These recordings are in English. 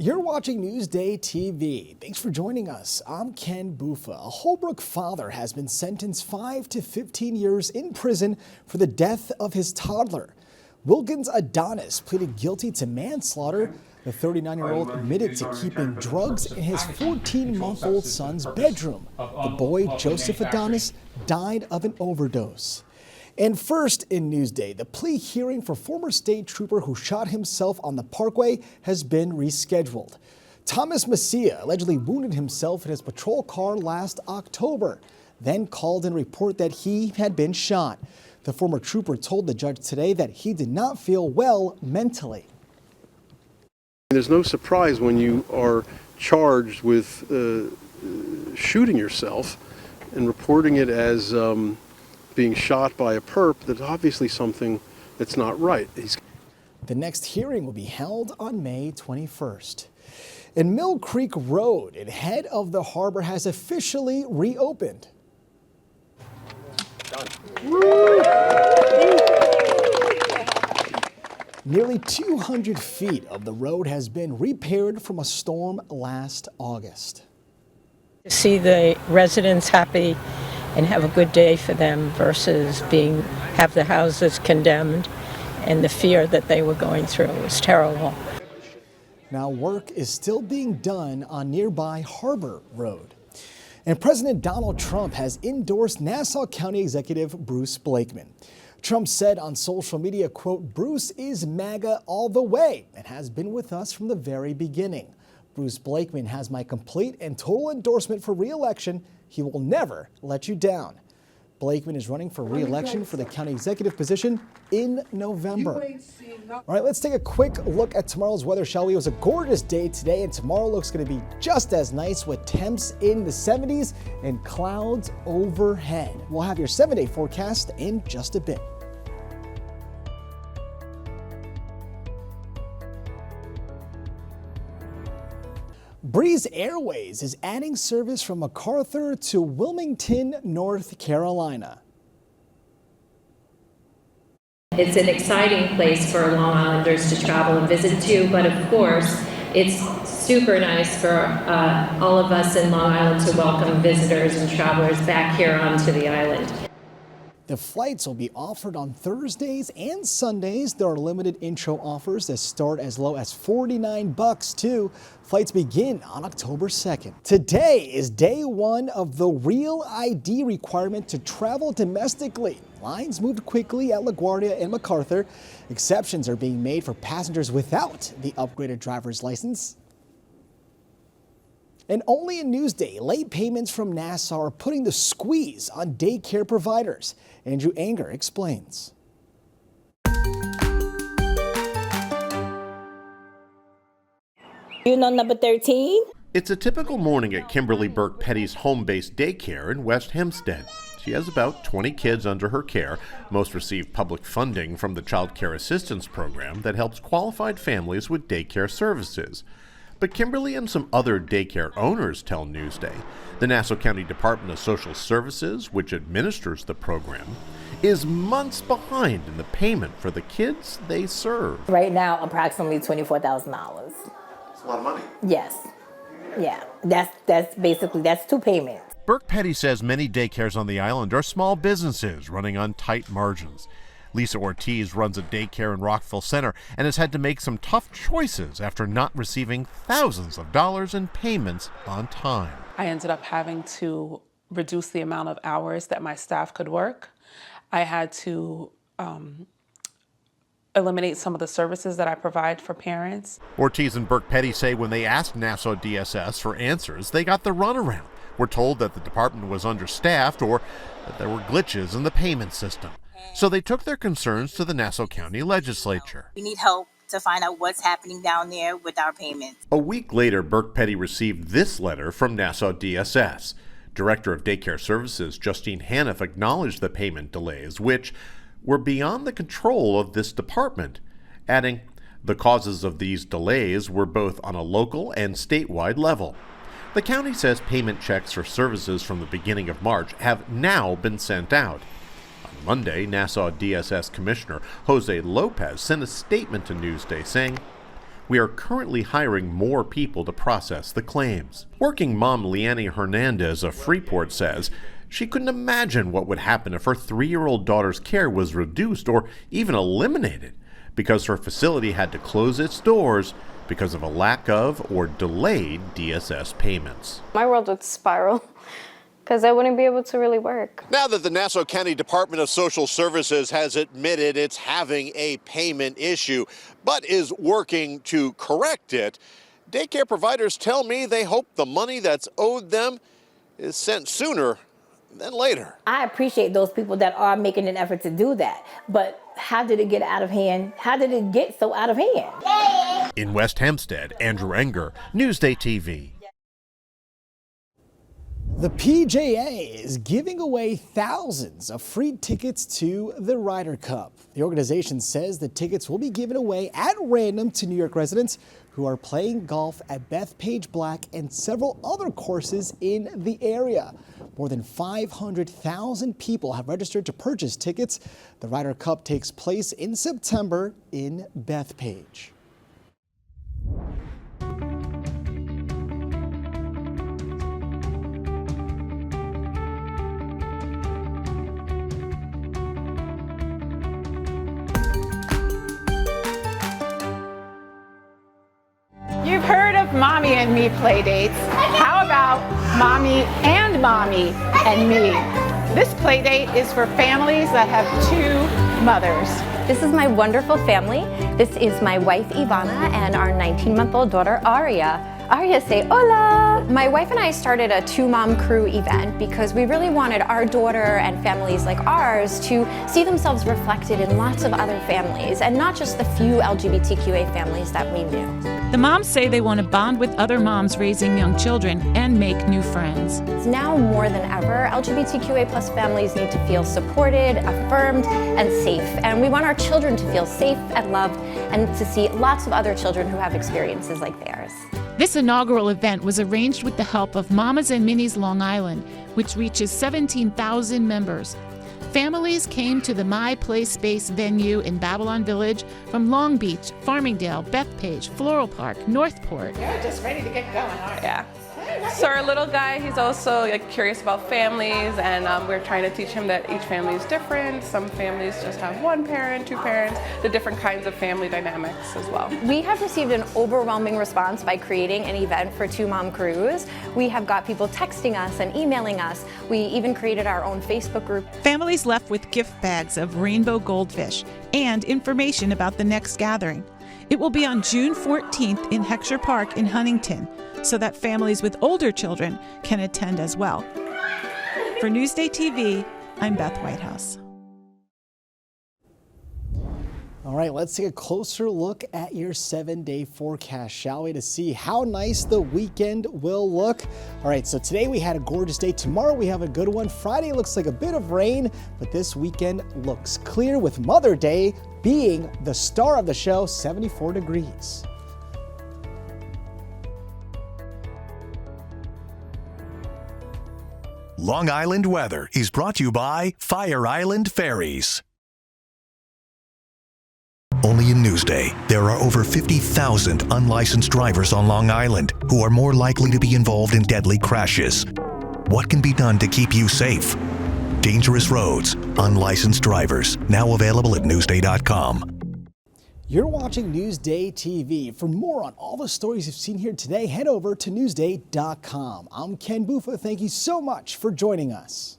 You're watching Newsday TV. Thanks for joining us. I'm Ken Bufa. A Holbrook father has been sentenced 5 to 15 years in prison for the death of his toddler. Wilkins Adonis pleaded guilty to manslaughter. The 39-year-old admitted to keeping drugs in his 14-month-old son's bedroom. The boy, Joseph Adonis, died of an overdose. And first in Newsday, the plea hearing for former state trooper who shot himself on the Parkway has been rescheduled. Thomas Messia allegedly wounded himself in his patrol car last October, then called in a report that he had been shot. The former trooper told the judge today that he did not feel well mentally. There's no surprise when you are charged with shooting yourself and reporting it as being shot by a perp. That's obviously something that's not right. The next hearing will be held on May 21st. And Mill Creek Road and head of the harbor has officially reopened. Done. Nearly 200 feet of the road has been repaired from a storm last August. To see the residents happy and have a good day for them versus have the houses condemned and the fear that they were going through was terrible. Now work is still being done on nearby Harbor Road. And President Donald Trump has endorsed Nassau County Executive Bruce Blakeman. Trump said on social media, quote, "Bruce is MAGA all the way and has been with us from the very beginning. Bruce Blakeman has my complete and total endorsement for re-election. He will never let you down." Blakeman is running for re-election for the county executive position in November. All right, let's take a quick look at tomorrow's weather, shall we? It was a gorgeous day today, and tomorrow looks going to be just as nice with temps in the 70s and clouds overhead. We'll have your 7-day forecast in just a bit. Breeze Airways is adding service from MacArthur to Wilmington, North Carolina. It's an exciting place for Long Islanders to travel and visit to, but of course, it's super nice for all of us in Long Island to welcome visitors and travelers back here onto the island. The flights will be offered on Thursdays and Sundays. There are limited intro offers that start as low as $49 too. Flights begin on October 2nd. Today is day one of the real ID requirement to travel domestically. Lines moved quickly at LaGuardia and MacArthur. Exceptions are being made for passengers without the upgraded driver's license. And only in Newsday, late payments from Nassau are putting the squeeze on daycare providers. Andrew Anger explains. You know number 13? It's a typical morning at Kimberly Burke Petty's home-based daycare in West Hempstead. She has about 20 kids under her care. Most receive public funding from the Child Care Assistance Program that helps qualified families with daycare services. But Kimberly and some other daycare owners tell Newsday the Nassau County Department of Social Services, which administers the program, is months behind in the payment for the kids they serve. Right now, approximately $24,000. It's a lot of money. Yes. Yeah. That's basically, that's 2 payments. Burke Petty says many daycares on the island are small businesses running on tight margins. Lisa Ortiz runs a daycare in Rockville Center and has had to make some tough choices after not receiving thousands of dollars in payments on time. I ended up having to reduce the amount of hours that my staff could work. I had to eliminate some of the services that I provide for parents. Ortiz and Burke Petty say when they asked Nassau DSS for answers, they got the runaround. We're told that the department was understaffed or that there were glitches in the payment system. So they took their concerns to the Nassau County Legislature. We need help to find out what's happening down there with our payments. A week later, Burke Petty received this letter from Nassau DSS. Director of Daycare Services Justine Haniff acknowledged the payment delays, which were beyond the control of this department, adding, "The causes of these delays were both on a local and statewide level." The county says payment checks for services from the beginning of March have now been sent out. On Monday, Nassau DSS Commissioner Jose Lopez sent a statement to Newsday saying, We are currently hiring more people to process the claims. Working mom Leanne Hernandez of Freeport says she couldn't imagine what would happen if her 3-year-old daughter's care was reduced or even eliminated because her facility had to close its doors because of a lack of or delayed DSS payments. My world would spiral because I wouldn't be able to really work. Now that the Nassau County Department of Social Services has admitted it's having a payment issue, but is working to correct it, daycare providers tell me they hope the money that's owed them is sent sooner than later. I appreciate those people that are making an effort to do that, but how did it get out of hand? How did it get so out of hand? In West Hempstead, Andrew Enger, NewsdayTV. The PJA is giving away thousands of free tickets to the Ryder Cup. The organization says the tickets will be given away at random to New York residents who are playing golf at Bethpage Black and several other courses in the area. More than 500,000 people have registered to purchase tickets. The Ryder Cup takes place in September in Bethpage. You've heard of Mommy and Me play dates. How about Mommy and Mommy and Me? This play date is for families that have 2 mothers. This is my wonderful family. This is my wife Ivana and our 19-month-old daughter Aria. Aria, say hola! My wife and I started a 2-mom crew event because we really wanted our daughter and families like ours to see themselves reflected in lots of other families and not just the few LGBTQA families that we knew. The moms say they want to bond with other moms raising young children and make new friends. Now more than ever, LGBTQA plus families need to feel supported, affirmed, and safe. And we want our children to feel safe and loved and to see lots of other children who have experiences like theirs. This inaugural event was arranged with the help of Mamas and Minis Long Island, which reaches 17,000 members. Families came to the My Play Space venue in Babylon Village from Long Beach, Farmingdale, Bethpage, Floral Park, Northport. You're just ready to get going, aren't you? Yeah. So our little guy, he's also curious about families, and we're trying to teach him that each family is different. Some families just have 1 parent, 2 parents, the different kinds of family dynamics as well. We have received an overwhelming response by creating an event for 2-mom crews. We have got people texting us and emailing us. We even created our own Facebook group. Families left with gift bags of rainbow goldfish and information about the next gathering. It will be on June 14th in Heckscher Park in Huntington, so that families with older children can attend as well. For NewsdayTV, I'm Beth Whitehouse. All right, let's take a closer look at your 7-day forecast, shall we, to see how nice the weekend will look. All right, so today we had a gorgeous day. Tomorrow we have a good one. Friday looks like a bit of rain, but this weekend looks clear with Mother's Day being the star of the show, 74 degrees. Long Island weather is brought to you by Fire Island Ferries. Only in Newsday, there are over 50,000 unlicensed drivers on Long Island who are more likely to be involved in deadly crashes. What can be done to keep you safe? Dangerous roads, unlicensed drivers, now available at Newsday.com. You're watching Newsday TV. For more on all the stories you've seen here today, head over to Newsday.com. I'm Ken Buffa. Thank you so much for joining us.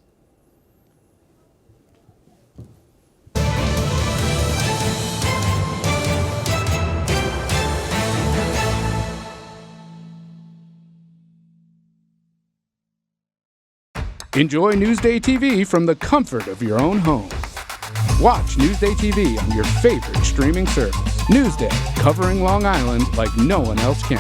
Enjoy Newsday TV from the comfort of your own home. Watch Newsday TV on your favorite streaming service. Newsday, covering Long Island like no one else can.